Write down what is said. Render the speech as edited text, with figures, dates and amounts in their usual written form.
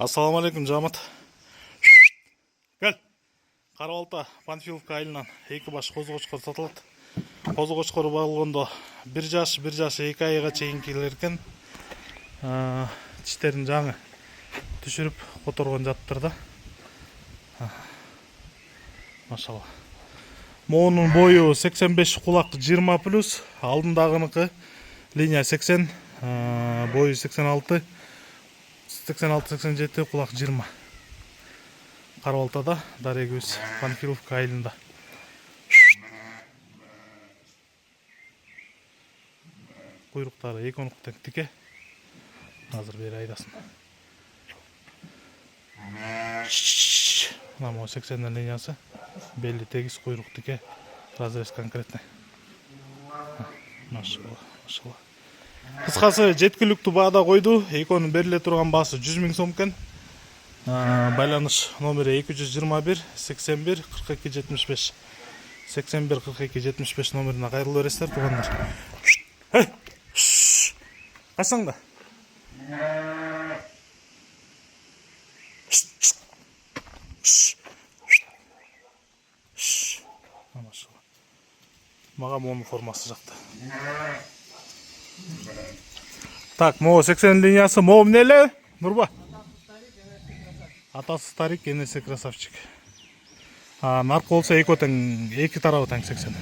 Ассаламу алейкум, жамат. Гел. Карабалта Панфиловка айылынан эки баш козу кочкор сатылат. Козу кочкор багылгондо 1 жаш 2 айга чейин келер экен. Тиштерин жаңы түшүрүп которгон жаттыр да. Машалла. Моунун бою 85, кулак 20 плюс, алдындагыныкы линия 80, бою 86, 87, кулак 20. Карабалтада, дарегибиз Панфиловка айылында. Куйруктары 2 онуктан тике. Азыр бери айдасын. Мына 80 линиясы, белли тегиз, куйрук тике, разрез конкретный. Машалла, машалла. Кыскасы жеткиликтүү баада койду. Экөөнүн бериле турган баасы 100 000 сом экен. Байланыш номери 221 81 42 75. 81 42 75 номерине кайрылып бересиздер, туугандар. Кайсаңда? Мага моунун формасы жакты. Так, мо 80 линиясы, мо эмне эле? Нурба. Атасы старик, энеси красавчик. Наркы болсо эки тарабы тең 80.